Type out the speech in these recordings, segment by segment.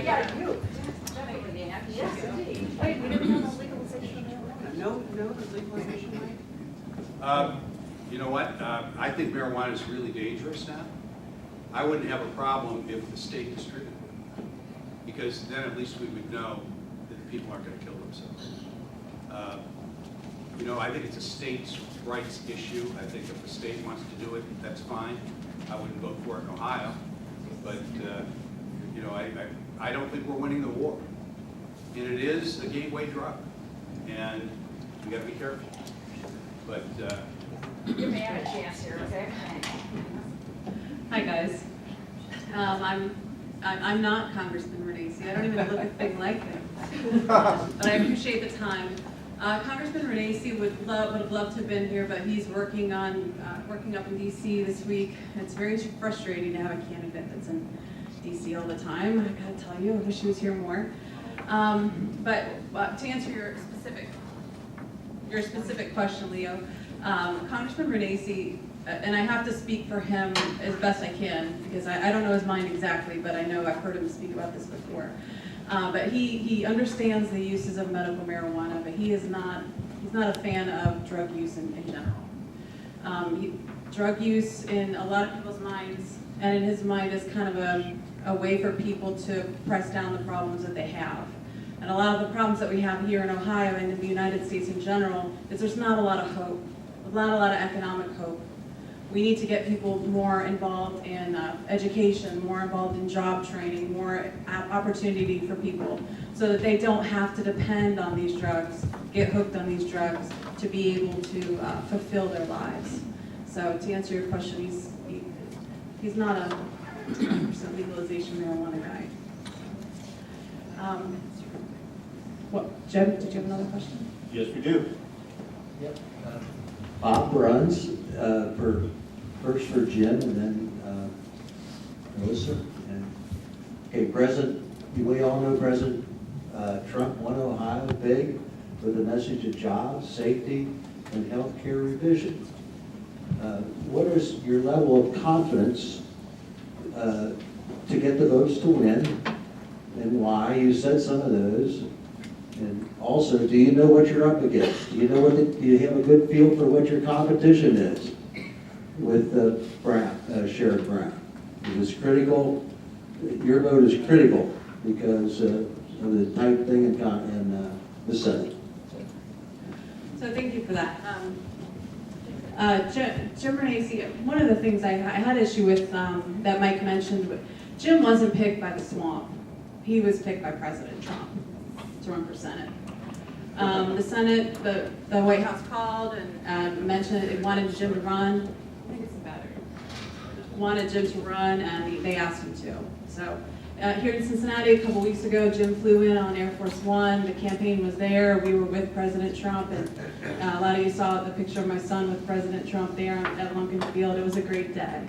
Yeah, you. Yes, indeed. Wait, we didn't have a legalization of marijuana. No, the legalization rate? You know what? I think marijuana is really dangerous now. I wouldn't have a problem if the state distributed it, because then at least we would know that the people aren't going to kill themselves. You know, I think it's a states' rights issue. I think if the state wants to do it, that's fine. I wouldn't vote for it in Ohio, but you know, I don't think we're winning the war, and it is a gateway drug, and we got to be careful. But Give me a chance here, okay? Hi guys. I'm not Congressman Renacci. I don't even look a thing like him. But I appreciate the time. Congressman Renacci would have loved to have been here, but he's working up in D.C. this week. It's very frustrating to have a candidate that's in D.C. all the time. I gotta tell you, I wish he was here more. But to answer your specific question, Leo, Congressman Renacci, and I have to speak for him as best I can, because I don't know his mind exactly, but I know I've heard him speak about this before. But he understands the uses of medical marijuana, but he's not a fan of drug use in general. Drug use in a lot of people's minds, and in his mind, is kind of a way for people to press down the problems that they have. And a lot of the problems that we have here in Ohio and in the United States in general is there's not a lot of hope, not a lot of economic hope. We need to get people more involved in education, more involved in job training, more opportunity for people, so that they don't have to depend on these drugs, get hooked on these drugs, to be able to fulfill their lives. So to answer your question, he's not a 100% legalization marijuana guy. Jim, did you have another question? Yes, we do. Yep. Bob runs first for Jim and then Melissa. Okay, we all know President Trump won Ohio big with a message of jobs, safety, and health care revision. What is your level of confidence to get the votes to win, and why? You said some of those. And also, do you know what you're up against? Do you know do you have a good feel for what your competition is with Sherrod Brown? It is critical. Your vote is critical because of the type thing in the Senate. So thank you for that. Jim Renacci, one of the things I had issue with that Mike mentioned, Jim wasn't picked by the swamp. He was picked by President Trump to run for Senate. The Senate, the White House called and mentioned it wanted Jim to run. I think it's better. Wanted Jim to run, and they asked him to. So here in Cincinnati a couple weeks ago, Jim flew in on Air Force One. The campaign was there. We were with President Trump, and a lot of you saw the picture of my son with President Trump there at Lincoln Field. It was a great day.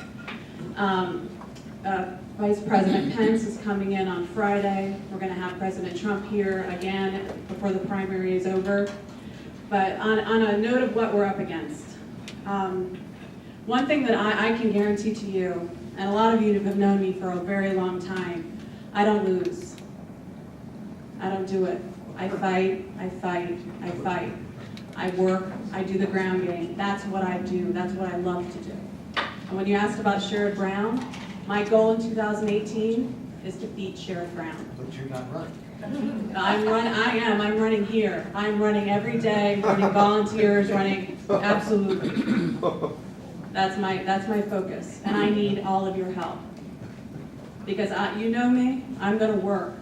Vice President Pence is coming in on Friday. We're going to have President Trump here again before the primary is over. But on a note of what we're up against, one thing that I can guarantee to you, and a lot of you have known me for a very long time, I don't lose. I don't do it. I fight, I fight, I fight. I work, I do the ground game. That's what I do. That's what I love to do. And when you asked about Sherrod Brown, my goal in 2018 is to beat Sherrod Brown. But you're not running. I'm running here. I'm running every day, running volunteers, running, absolutely. That's my focus, and I need all of your help. Because you know me, I'm gonna work,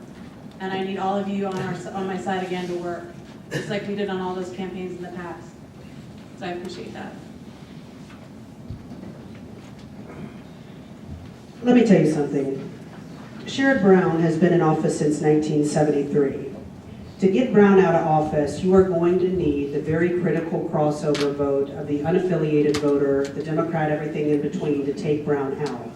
and I need all of you on my side again to work, just like we did on all those campaigns in the past. So I appreciate that. Let me tell you something. Sherrod Brown has been in office since 1973. To get Brown out of office, you are going to need the very critical crossover vote of the unaffiliated voter, the Democrat, everything in between, to take Brown out.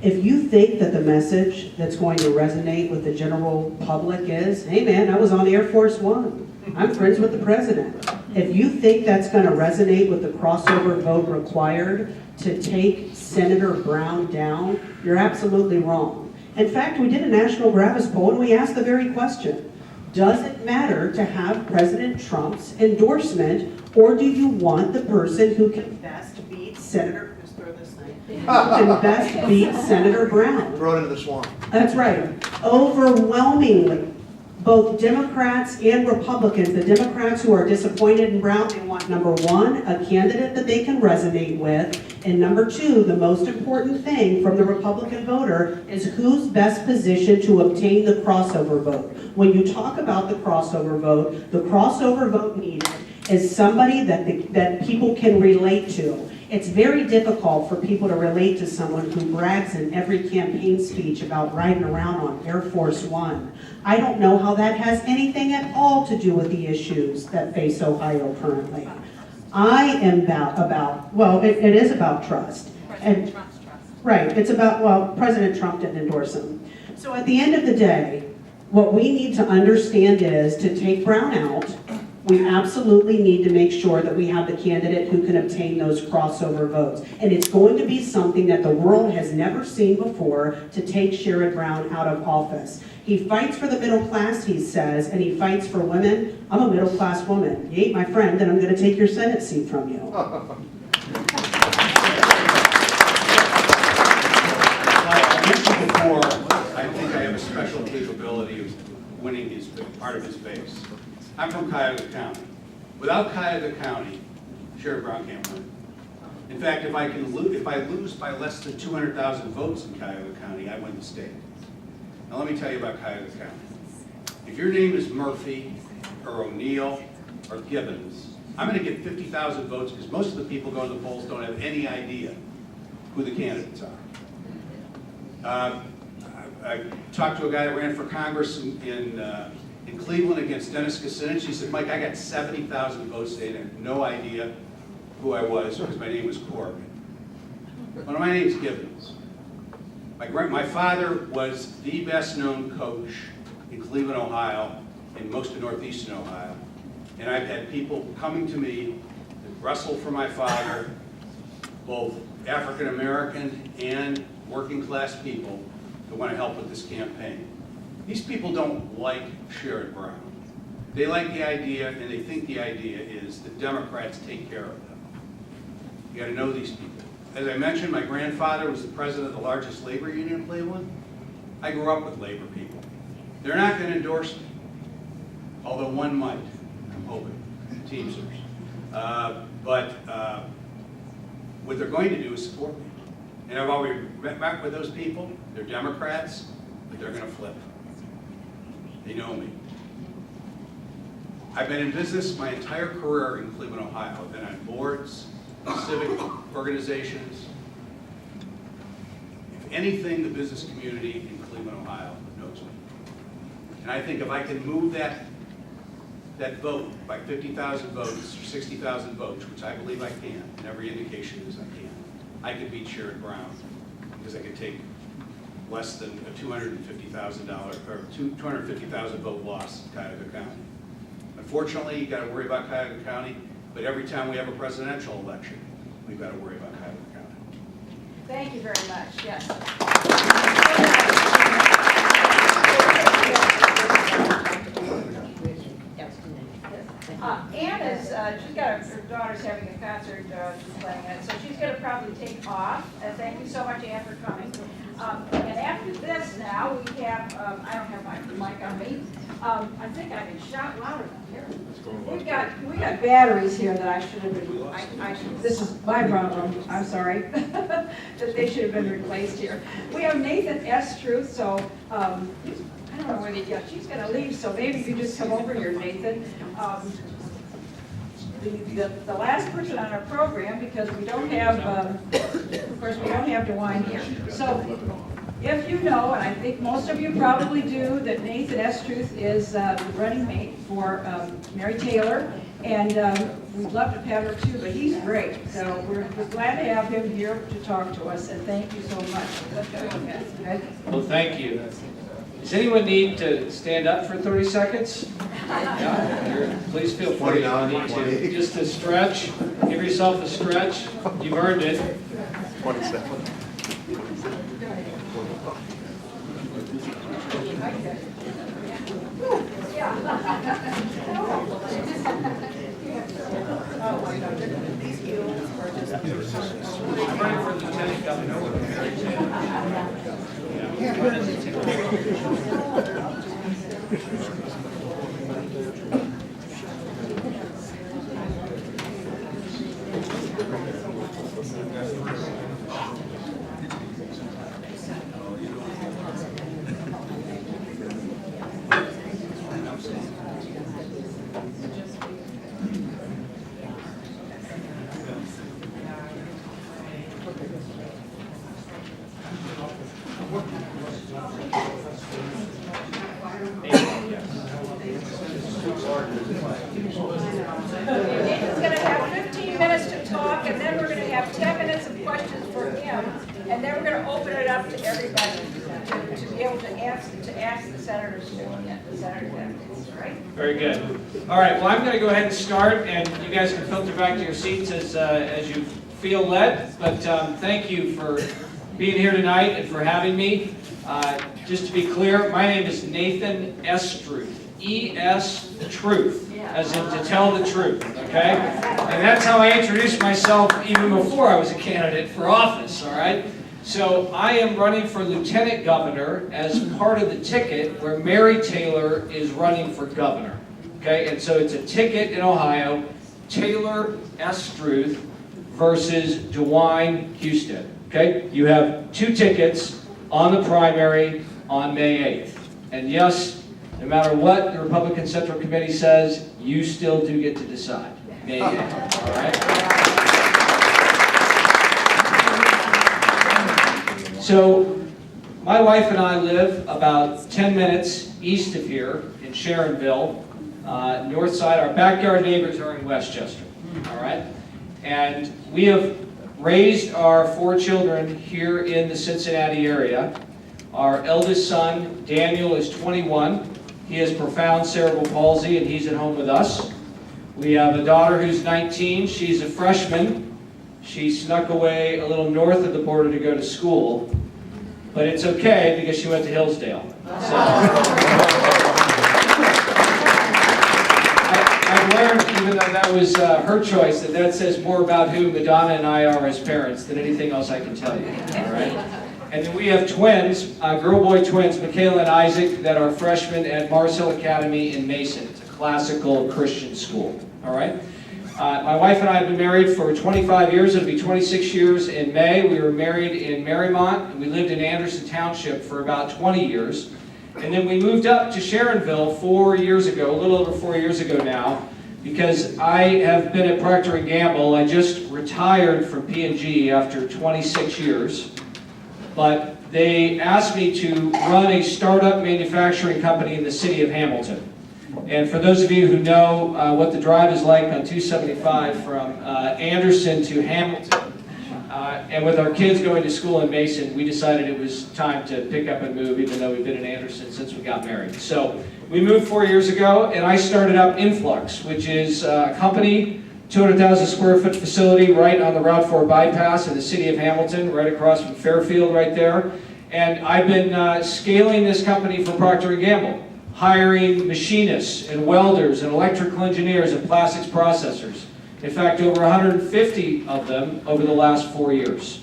If you think that the message that's going to resonate with the general public is, hey man, I was on Air Force One, I'm friends with the president. If you think that's going to resonate with the crossover vote required to take Senator Brown down, you're absolutely wrong. In fact, we did a national Gravis poll and we asked the very question, does it matter to have President Trump's endorsement, or do you want the person who can best beat Senator, just throw this thing, who can best beat Senator Brown? Throw it into the swamp. That's right. Overwhelmingly, both Democrats and Republicans, the Democrats who are disappointed in Brown, they want, number one, a candidate that they can resonate with, and number two, the most important thing from the Republican voter is who's best positioned to obtain the crossover vote. When you talk about the crossover vote needed is somebody that people can relate to. It's very difficult for people to relate to someone who brags in every campaign speech about riding around on Air Force One. I don't know how that has anything at all to do with the issues that face Ohio currently. I am it is about trust. President Trump's trust. Right, it's about, well, President Trump didn't endorse him. So at the end of the day, what we need to understand is to take Brown out, we absolutely need to make sure that we have the candidate who can obtain those crossover votes. And it's going to be something that the world has never seen before to take Sherrod Brown out of office. He fights for the middle class, he says, and he fights for women. I'm a middle class woman. You ain't my friend, and I'm going to take your Senate seat from you. I mentioned before, I think I have a special capability of winning part of his base. I'm from Cuyahoga County. Without Cuyahoga County, Sherrod Brown can't win. In fact, if I lose by less than 200,000 votes in Cuyahoga County, I win the state. Now let me tell you about Cuyahoga County. If your name is Murphy, or O'Neill, or Gibbons, I'm going to get 50,000 votes because most of the people going to the polls don't have any idea who the candidates are. I talked to a guy that ran for Congress in Cleveland against Dennis Kucinich. He said, Mike, I got 70,000 votes today and I had no idea who I was because my name was Corbin. Well, my name's Gibbons. My father was the best known coach in Cleveland, Ohio, and most of northeastern Ohio. And I've had people coming to me that wrestle for my father, both African American and working class people that want to help with this campaign. These people don't like Sherrod Brown. They like the idea, and they think the idea is that Democrats take care of them. You got to know these people. As I mentioned, my grandfather was the president of the largest labor union in Cleveland. I grew up with labor people. They're not going to endorse me, although one might, I'm hoping, Teamsters. But what they're going to do is support me. And I've already met with those people. They're Democrats, but they're going to flip. They know me. I've been in business my entire career in Cleveland, Ohio. I've been on boards, civic organizations. If anything, the business community in Cleveland, Ohio knows me. And I think if I can move that vote by 50,000 votes or 60,000 votes, which I believe I can, and every indication is I can, I could beat Sherrod Brown because I could take less than a $250,000 or 250,000 vote loss in Cuyahoga County. Unfortunately, you got to worry about Cuyahoga County, but every time we have a presidential election, we've got to worry about Cuyahoga County. Thank you very much, yes. Anna's, her daughter's having a concert, she's playing it, so she's gonna probably take off. Thank you so much, Ann, for coming. And after this now, we have, I don't have my mic on me. I think I can shout louder than here. We got batteries here that I should have been, this is my problem, I'm sorry. That they should have been replaced here. We have Nathan S. Truth, so, I don't know whether, yeah, she's gonna leave, so maybe you just come over here, Nathan. The last person on our program, because we don't have, of course, we don't have DeWine here. So if you know, and I think most of you probably do, that Nathan S. Truth is the running mate for Mary Taylor, and we'd love to have her too, but he's great. So we're glad to have him here to talk to us, and thank you so much. Okay. Well, thank you. Does anyone need to stand up for 30 seconds? Yeah, please feel free. You need to just to stretch. Give yourself a stretch. You've earned it. 27. Nathan's gonna have 15 minutes to talk, and then we're gonna have 10 minutes of questions for him, and then we're gonna open it up to everybody to be able to ask the senators, the senator candidates, right? Very good. All right, well, I'm going to go ahead and start, and you guys can filter back to your seats as you feel led. But thank you for being here tonight and for having me. Just to be clear, my name is Nathan S. Truth. E-S Truth, as in to tell the truth, okay? And that's how I introduced myself even before I was a candidate for office, all right? So I am running for lieutenant governor as part of the ticket where Mary Taylor is running for governor, okay? And so it's a ticket in Ohio, Taylor S. Truth versus DeWine Houston, okay? You have 2 tickets on the primary on May 8th. And yes, no matter what the Republican Central Committee says, you still do get to decide. May 8th, all right? So, my wife and I live about 10 minutes east of here in Sharonville, north side. Our backyard neighbors are in Westchester, all right? And we have raised our 4 children here in the Cincinnati area. Our eldest son, Daniel, is 21. He has profound cerebral palsy, and he's at home with us. We have a daughter who's 19. She's a freshman. She snuck away a little north of the border to go to school, but it's okay because she went to Hillsdale. So, I've learned, even though that was her choice, that says more about who Madonna and I are as parents than anything else I can tell you. All right. And then we have twins, girl-boy twins, Michaela and Isaac, that are freshmen at Mars Hill Academy in Mason. It's a classical Christian school. All right. My wife and I have been married for 25 years. It'll be 26 years in May. We were married in Marymount, and we lived in Anderson Township for about 20 years. And then we moved up to Sharonville 4 years ago, a little over 4 years ago now, because I have been at Procter & Gamble. I just retired from P&G after 26 years. But they asked me to run a startup manufacturing company in the city of Hamilton. And for those of you who know what the drive is like on 275 from Anderson to Hamilton, and with our kids going to school in Mason, we decided it was time to pick up and move, even though we've been in Anderson since we got married. So we moved 4 years ago, and I started up Influx, which is a company, 200,000 square foot facility right on the Route 4 bypass in the city of Hamilton, right across from Fairfield right there. And I've been scaling this company for Procter & Gamble, hiring machinists and welders and electrical engineers and plastics processors. In fact, over 150 of them over the last 4 years.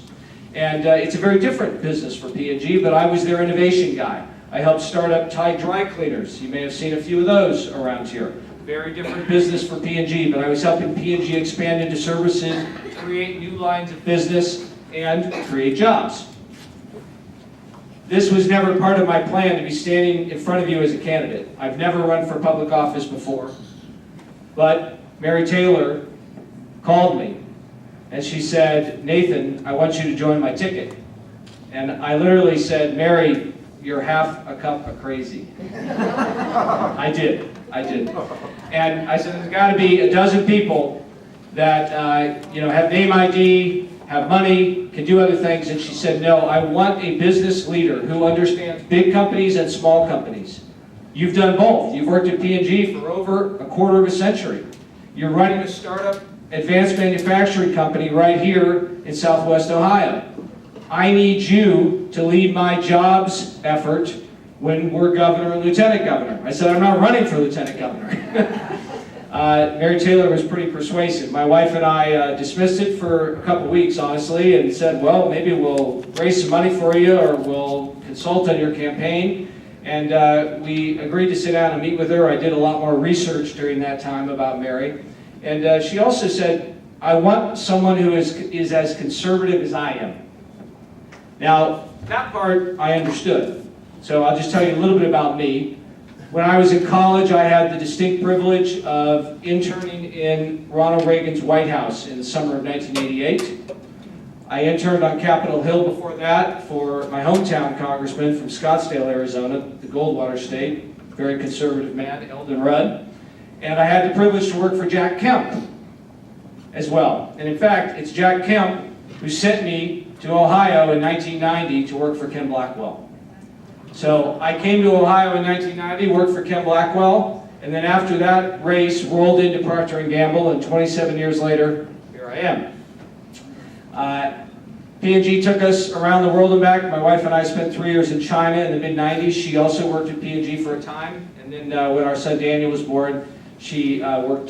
And it's a very different business for P&G, but I was their innovation guy. I helped start up Tide dry cleaners. You may have seen a few of those around here. Very different business for P&G, but I was helping P&G expand into services, create new lines of business, and create jobs. This was never part of my plan to be standing in front of you as a candidate. I've never run for public office before. But Mary Taylor called me, and she said, "Nathan, I want you to join my ticket." And I literally said, "Mary, you're half a cup of crazy." I did. And I said, there's got to be a dozen people that have name ID, have money, can do other things. And she said, no, I want a business leader who understands big companies and small companies. You've done both. You've worked at P&G for over a quarter of a century. You're running a startup advanced manufacturing company right here in Southwest Ohio. I need you to lead my jobs effort when we're governor and lieutenant governor. I said, I'm not running for lieutenant governor. Mary Taylor was pretty persuasive. My wife and I dismissed it for a couple weeks, honestly, and said, well, maybe we'll raise some money for you or we'll consult on your campaign. And we agreed to sit down and meet with her. I did a lot more research during that time about Mary. And she also said, I want someone who is as conservative as I am. Now, that part I understood. So I'll just tell you a little bit about me. When I was in college, I had the distinct privilege of interning in Ronald Reagan's White House in the summer of 1988. I interned on Capitol Hill before that for my hometown congressman from Scottsdale, Arizona, the Goldwater State, very conservative man, Eldon Rudd. And I had the privilege to work for Jack Kemp as well. And in fact, it's Jack Kemp who sent me to Ohio in 1990 to work for Ken Blackwell. So I came to Ohio in 1990, worked for Ken Blackwell, and then after that race, rolled into Procter & Gamble, and 27 years later, here I am. P&G took us around the world and back. My wife and I spent 3 years in China in the mid-90s. She also worked at P&G for a time, and then when our son Daniel was born, she worked